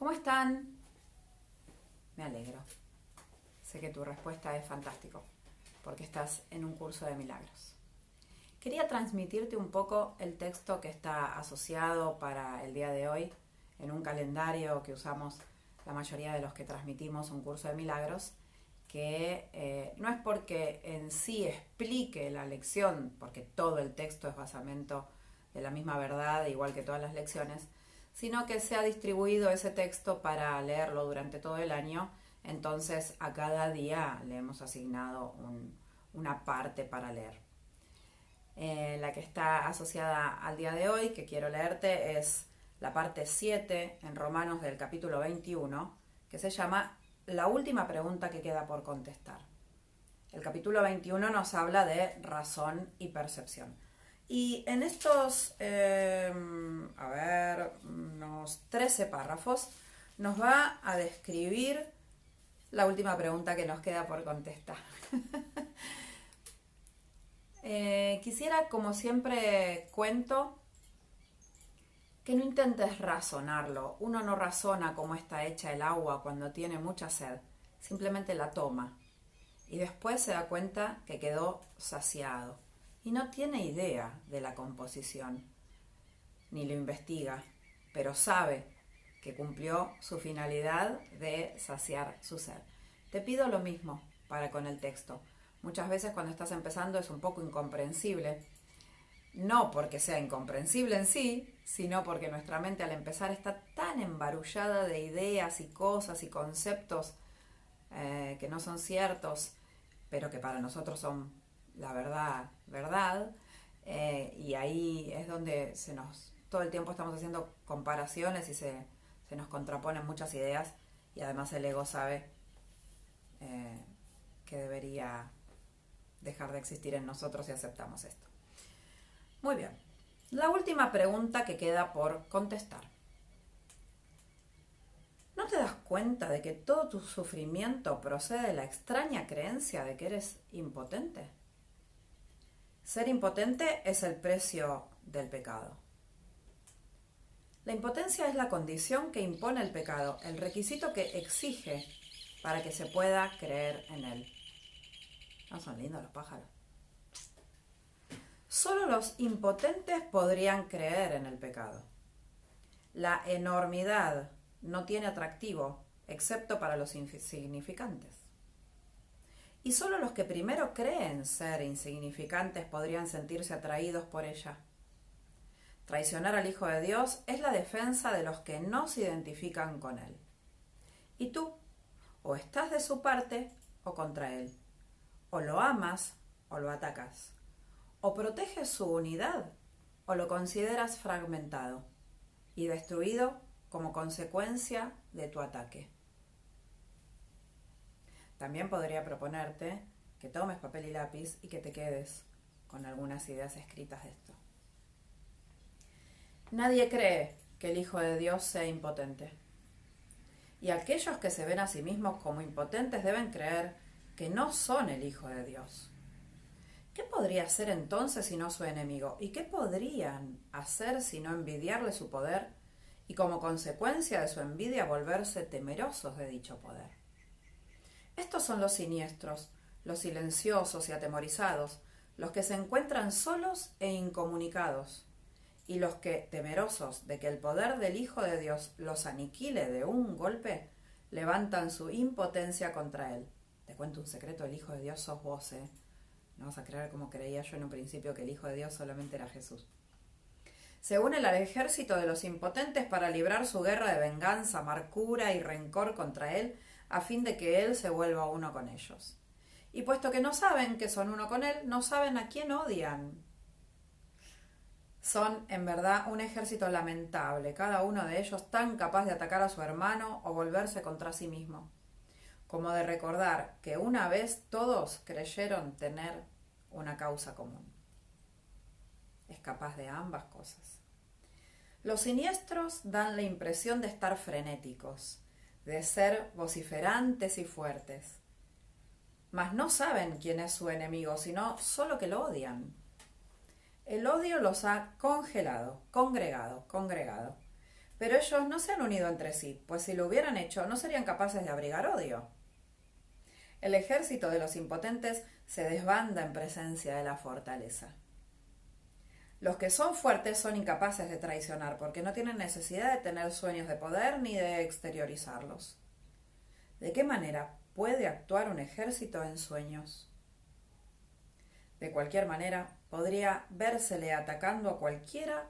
¿Cómo están? Me alegro. Sé que tu respuesta es fantástico, porque estás en un curso de milagros. Quería transmitirte un poco el texto que está asociado para el día de hoy en un calendario que usamos la mayoría de los que transmitimos un curso de milagros, que no es porque en sí explique la lección, porque todo el texto es basamento de la misma verdad, igual que todas las lecciones, sino que se ha distribuido ese texto para leerlo durante todo el año. Entonces a cada día le hemos asignado una parte para leer. La que está asociada al día de hoy, que quiero leerte, es la parte 7 en Romanos del capítulo 21, que se llama La última pregunta que queda por contestar. El capítulo 21 nos habla de razón y percepción. Y en estos, unos 13 párrafos, nos va a describir la última pregunta que nos queda por contestar. Quisiera, como siempre cuento, que no intentes razonarlo. Uno no razona cómo está hecha el agua cuando tiene mucha sed. Simplemente la toma. Y después se da cuenta que quedó saciado. Y no tiene idea de la composición, ni lo investiga, pero sabe que cumplió su finalidad de saciar su sed. Te pido lo mismo para con el texto. Muchas veces cuando estás empezando es un poco incomprensible, no porque sea incomprensible en sí, sino porque nuestra mente al empezar está tan embarullada de ideas y cosas y conceptos que no son ciertos, pero que para nosotros son la verdad, y ahí es donde todo el tiempo estamos haciendo comparaciones y se nos contraponen muchas ideas, y además el ego sabe que debería dejar de existir en nosotros si aceptamos esto. Muy bien, la última pregunta que queda por contestar. ¿No te das cuenta de que todo tu sufrimiento procede de la extraña creencia de que eres impotente? Ser impotente es el precio del pecado. La impotencia es la condición que impone el pecado, el requisito que exige para que se pueda creer en él. ¿No son lindos los pájaros? Solo los impotentes podrían creer en el pecado. La enormidad no tiene atractivo, excepto para los insignificantes. Y solo los que primero creen ser insignificantes podrían sentirse atraídos por ella. Traicionar al Hijo de Dios es la defensa de los que no se identifican con Él. Y tú, o estás de su parte o contra Él. O lo amas o lo atacas. O proteges su unidad o lo consideras fragmentado y destruido como consecuencia de tu ataque. También podría proponerte que tomes papel y lápiz y que te quedes con algunas ideas escritas de esto. Nadie cree que el Hijo de Dios sea impotente. Y aquellos que se ven a sí mismos como impotentes deben creer que no son el Hijo de Dios. ¿Qué podría ser entonces si no su enemigo? ¿Y qué podrían hacer si no envidiarle su poder y como consecuencia de su envidia volverse temerosos de dicho poder? Estos son los siniestros, los silenciosos y atemorizados, los que se encuentran solos e incomunicados, y los que, temerosos de que el poder del Hijo de Dios los aniquile de un golpe, levantan su impotencia contra él. Te cuento un secreto, el Hijo de Dios sos vos, No vas a creer como creía yo en un principio que el Hijo de Dios solamente era Jesús. Se unen al ejército de los impotentes para librar su guerra de venganza, amargura y rencor contra él, a fin de que él se vuelva uno con ellos. Y puesto que no saben que son uno con él, no saben a quién odian. Son, en verdad, un ejército lamentable, cada uno de ellos tan capaz de atacar a su hermano o volverse contra sí mismo, como de recordar que una vez todos creyeron tener una causa común. Es capaz de ambas cosas. Los siniestros dan la impresión de estar frenéticos, de ser vociferantes y fuertes. Mas no saben quién es su enemigo, sino solo que lo odian. El odio los ha congregado. Pero ellos no se han unido entre sí, pues si lo hubieran hecho no serían capaces de abrigar odio. El ejército de los impotentes se desbanda en presencia de la fortaleza. Los que son fuertes son incapaces de traicionar porque no tienen necesidad de tener sueños de poder ni de exteriorizarlos. ¿De qué manera puede actuar un ejército en sueños? De cualquier manera, podría vérsele atacando a cualquiera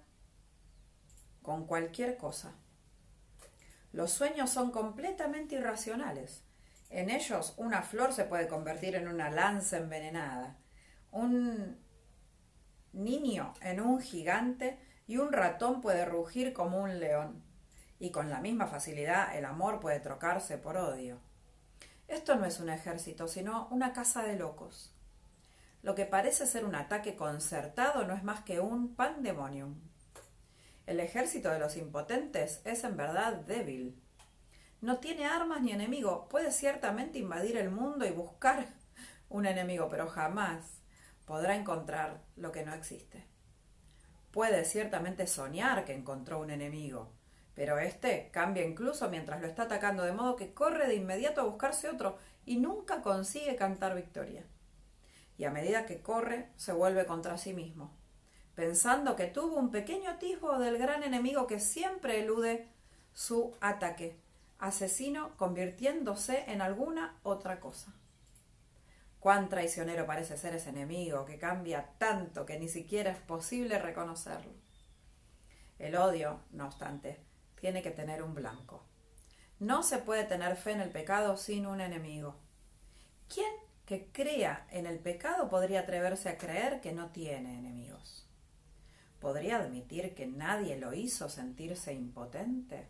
con cualquier cosa. Los sueños son completamente irracionales. En ellos una flor se puede convertir en una lanza envenenada, un niño en un gigante y un ratón puede rugir como un león. Y con la misma facilidad el amor puede trocarse por odio. Esto no es un ejército, sino una casa de locos. Lo que parece ser un ataque concertado no es más que un pandemonium. El ejército de los impotentes es en verdad débil. No tiene armas ni enemigo. Puede ciertamente invadir el mundo y buscar un enemigo, pero jamás podrá encontrar lo que no existe. Puede ciertamente soñar que encontró un enemigo, pero éste cambia incluso mientras lo está atacando, de modo que corre de inmediato a buscarse otro y nunca consigue cantar victoria. Y a medida que corre, se vuelve contra sí mismo, pensando que tuvo un pequeño atisbo del gran enemigo que siempre elude su ataque, asesino convirtiéndose en alguna otra cosa. Cuán traicionero parece ser ese enemigo que cambia tanto que ni siquiera es posible reconocerlo. El odio, no obstante, tiene que tener un blanco. No se puede tener fe en el pecado sin un enemigo. ¿Quién que crea en el pecado podría atreverse a creer que no tiene enemigos? ¿Podría admitir que nadie lo hizo sentirse impotente?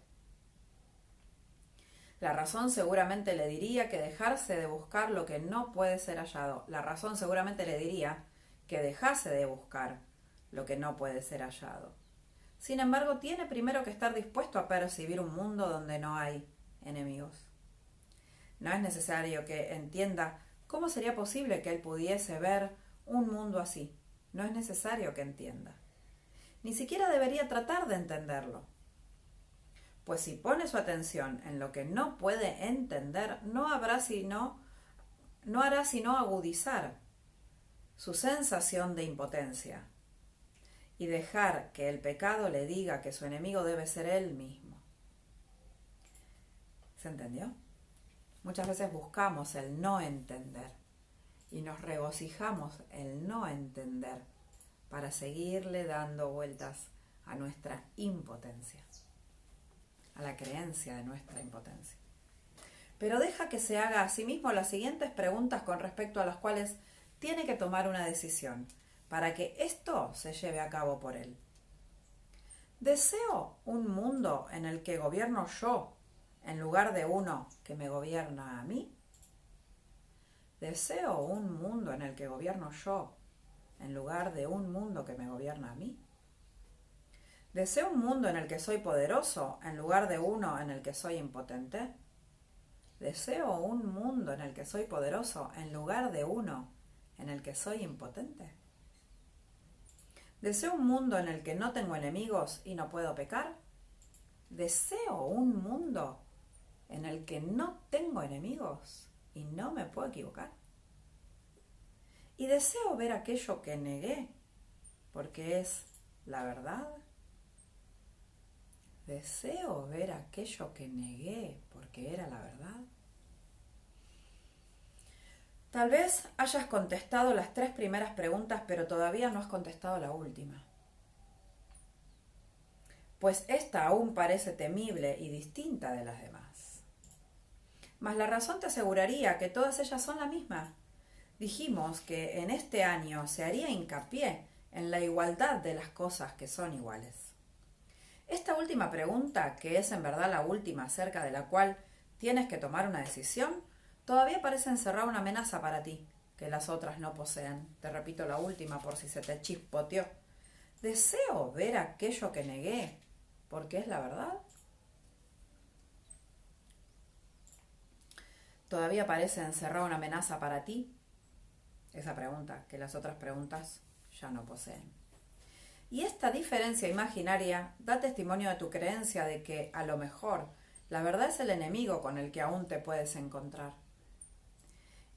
La razón seguramente le diría que dejase de buscar lo que no puede ser hallado. La razón seguramente le diría que dejase de buscar lo que no puede ser hallado. Sin embargo, tiene primero que estar dispuesto a percibir un mundo donde no hay enemigos. No es necesario que entienda cómo sería posible que él pudiese ver un mundo así. No es necesario que entienda. Ni siquiera debería tratar de entenderlo. Pues si pone su atención en lo que no puede entender, no hará sino agudizar su sensación de impotencia y dejar que el pecado le diga que su enemigo debe ser él mismo. ¿Se entendió? Muchas veces buscamos el no entender y nos regocijamos el no entender para seguirle dando vueltas a nuestra impotencia, a la creencia de nuestra impotencia. Pero deja que se haga a sí mismo las siguientes preguntas con respecto a las cuales tiene que tomar una decisión para que esto se lleve a cabo por él. ¿Deseo un mundo en el que gobierno yo en lugar de uno que me gobierna a mí? ¿Deseo un mundo en el que gobierno yo en lugar de un mundo que me gobierna a mí? ¿Deseo un mundo en el que soy poderoso en lugar de uno en el que soy impotente? ¿Deseo un mundo en el que soy poderoso en lugar de uno en el que soy impotente? ¿Deseo un mundo en el que no tengo enemigos y no puedo pecar? ¿Deseo un mundo en el que no tengo enemigos y no me puedo equivocar? ¿Y deseo ver aquello que negué porque es la verdad? ¿Deseo ver aquello que negué porque era la verdad? Tal vez hayas contestado las 3 primeras preguntas, pero todavía no has contestado la última. Pues esta aún parece temible y distinta de las demás. Mas la razón te aseguraría que todas ellas son la misma. Dijimos que en este año se haría hincapié en la igualdad de las cosas que son iguales. Esta última pregunta, que es en verdad la última acerca de la cual tienes que tomar una decisión, todavía parece encerrar una amenaza para ti, que las otras no poseen. Te repito la última por si se te chispoteó. ¿Deseo ver aquello que negué porque es la verdad? ¿Todavía parece encerrar una amenaza para ti? Esa pregunta, que las otras preguntas ya no poseen. Y esta diferencia imaginaria da testimonio de tu creencia de que, a lo mejor, la verdad es el enemigo con el que aún te puedes encontrar.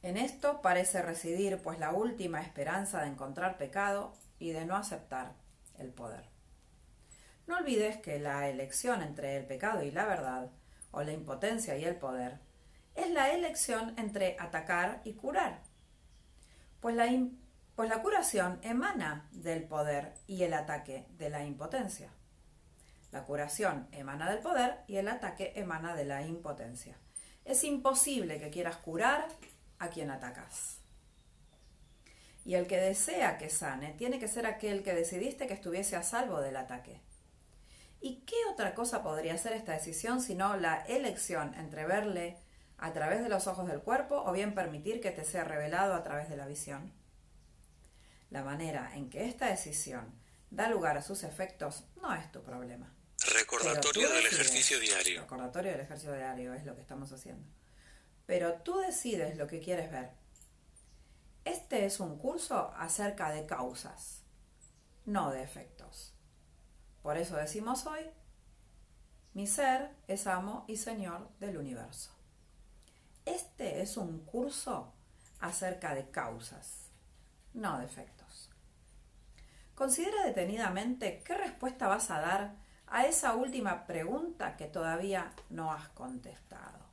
En esto parece residir, pues, la última esperanza de encontrar pecado y de no aceptar el poder. No olvides que la elección entre el pecado y la verdad, o la impotencia y el poder, es la elección entre atacar y curar. Pues la curación emana del poder y el ataque de la impotencia. La curación emana del poder y el ataque emana de la impotencia. Es imposible que quieras curar a quien atacas. Y el que desea que sane tiene que ser aquel que decidiste que estuviese a salvo del ataque. ¿Y qué otra cosa podría ser esta decisión sino la elección entre verle a través de los ojos del cuerpo o bien permitir que te sea revelado a través de la visión? La manera en que esta decisión da lugar a sus efectos no es tu problema. Recordatorio del ejercicio diario. Recordatorio del ejercicio diario es lo que estamos haciendo. Pero tú decides lo que quieres ver. Este es un curso acerca de causas, no de efectos. Por eso decimos hoy, mi ser es amo y señor del universo. Este es un curso acerca de causas, no de efectos. Considera detenidamente qué respuesta vas a dar a esa última pregunta que todavía no has contestado.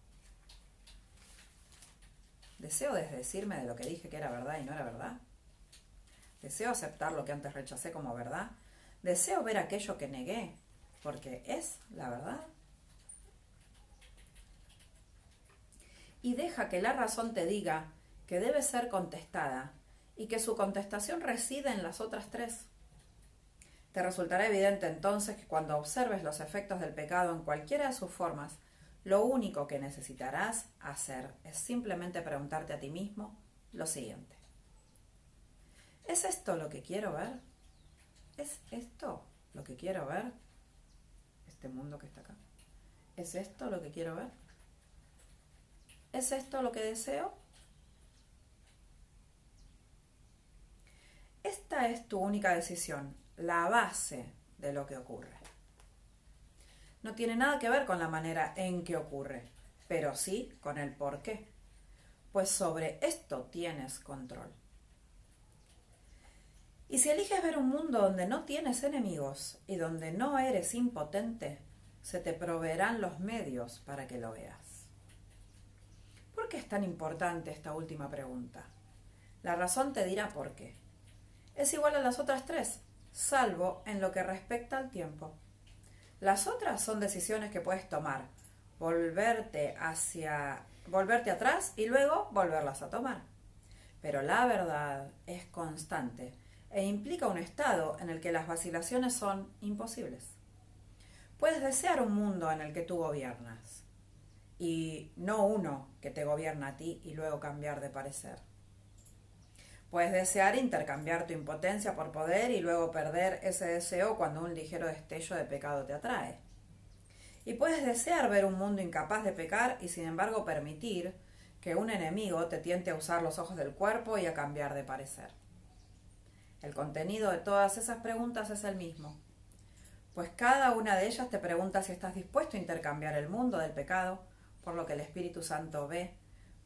¿Deseo desdecirme de lo que dije que era verdad y no era verdad? ¿Deseo aceptar lo que antes rechacé como verdad? ¿Deseo ver aquello que negué porque es la verdad? Y deja que la razón te diga que debe ser contestada y que su contestación reside en las otras tres. Te resultará evidente entonces que cuando observes los efectos del pecado en cualquiera de sus formas, lo único que necesitarás hacer es simplemente preguntarte a ti mismo lo siguiente. ¿Es esto lo que quiero ver? ¿Es esto lo que quiero ver? Este mundo que está acá. ¿Es esto lo que quiero ver? ¿Es esto lo que deseo? Esta es tu única decisión, la base de lo que ocurre. No tiene nada que ver con la manera en que ocurre, pero sí con el por qué. Pues sobre esto tienes control. Y si eliges ver un mundo donde no tienes enemigos y donde no eres impotente, se te proveerán los medios para que lo veas. ¿Por qué es tan importante esta última pregunta? La razón te dirá por qué. Es igual a las otras tres, salvo en lo que respecta al tiempo. Las otras son decisiones que puedes tomar, volverte atrás y luego volverlas a tomar. Pero la verdad es constante e implica un estado en el que las vacilaciones son imposibles. Puedes desear un mundo en el que tú gobiernas y no uno que te gobierna a ti y luego cambiar de parecer. Puedes desear intercambiar tu impotencia por poder y luego perder ese deseo cuando un ligero destello de pecado te atrae. Y puedes desear ver un mundo incapaz de pecar y sin embargo permitir que un enemigo te tiente a usar los ojos del cuerpo y a cambiar de parecer. El contenido de todas esas preguntas es el mismo, pues cada una de ellas te pregunta si estás dispuesto a intercambiar el mundo del pecado por lo que el Espíritu Santo ve,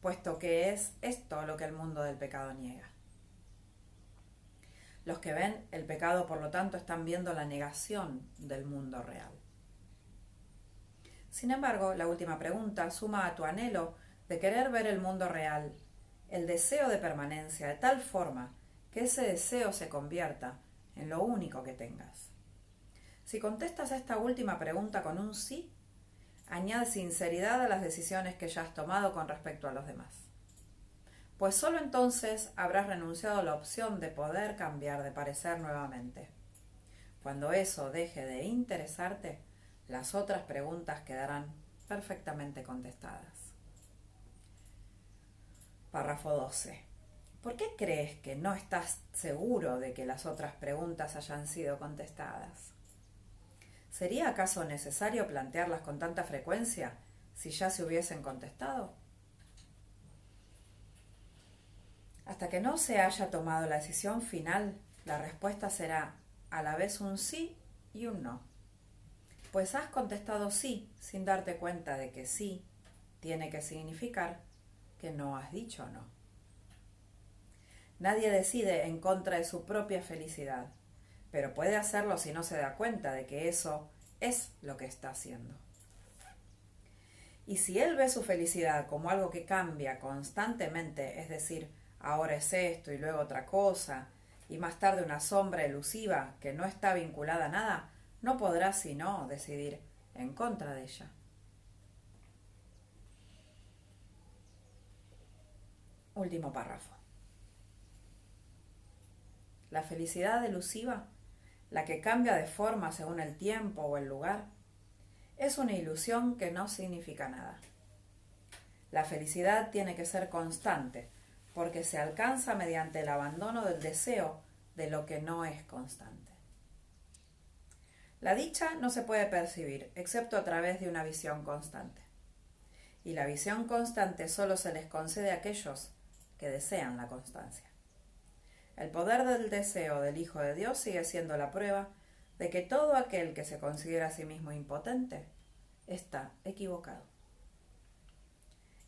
puesto que es esto lo que el mundo del pecado niega. Los que ven el pecado, por lo tanto, están viendo la negación del mundo real. Sin embargo, la última pregunta suma a tu anhelo de querer ver el mundo real el deseo de permanencia de tal forma que ese deseo se convierta en lo único que tengas. Si contestas a esta última pregunta con un sí, añade sinceridad a las decisiones que ya has tomado con respecto a los demás. Pues solo entonces habrás renunciado a la opción de poder cambiar de parecer nuevamente. Cuando eso deje de interesarte, las otras preguntas quedarán perfectamente contestadas. Párrafo 12. ¿Por qué crees que no estás seguro de que las otras preguntas hayan sido contestadas? ¿Sería acaso necesario plantearlas con tanta frecuencia si ya se hubiesen contestado? Hasta que no se haya tomado la decisión final, la respuesta será a la vez un sí y un no. Pues has contestado sí sin darte cuenta de que sí tiene que significar que no has dicho no. Nadie decide en contra de su propia felicidad, pero puede hacerlo si no se da cuenta de que eso es lo que está haciendo. Y si él ve su felicidad como algo que cambia constantemente, es decir, ahora es esto y luego otra cosa, y más tarde una sombra elusiva que no está vinculada a nada, no podrá sino decidir en contra de ella. Último párrafo. La felicidad elusiva, la que cambia de forma según el tiempo o el lugar, es una ilusión que no significa nada. La felicidad tiene que ser constante, porque se alcanza mediante el abandono del deseo de lo que no es constante. La dicha no se puede percibir, excepto a través de una visión constante. Y la visión constante solo se les concede a aquellos que desean la constancia. El poder del deseo del Hijo de Dios sigue siendo la prueba de que todo aquel que se considera a sí mismo impotente está equivocado.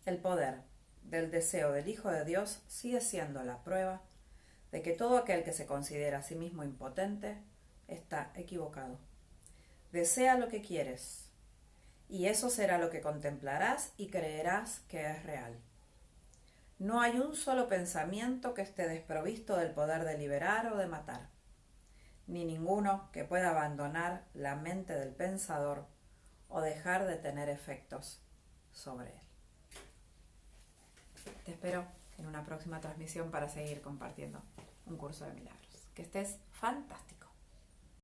El poder del deseo del Hijo de Dios sigue siendo la prueba de que todo aquel que se considera a sí mismo impotente está equivocado. Desea lo que quieres, y eso será lo que contemplarás y creerás que es real. No hay un solo pensamiento que esté desprovisto del poder de liberar o de matar, ni ninguno que pueda abandonar la mente del pensador o dejar de tener efectos sobre él. Te espero en una próxima transmisión para seguir compartiendo un curso de milagros. Que estés fantástico.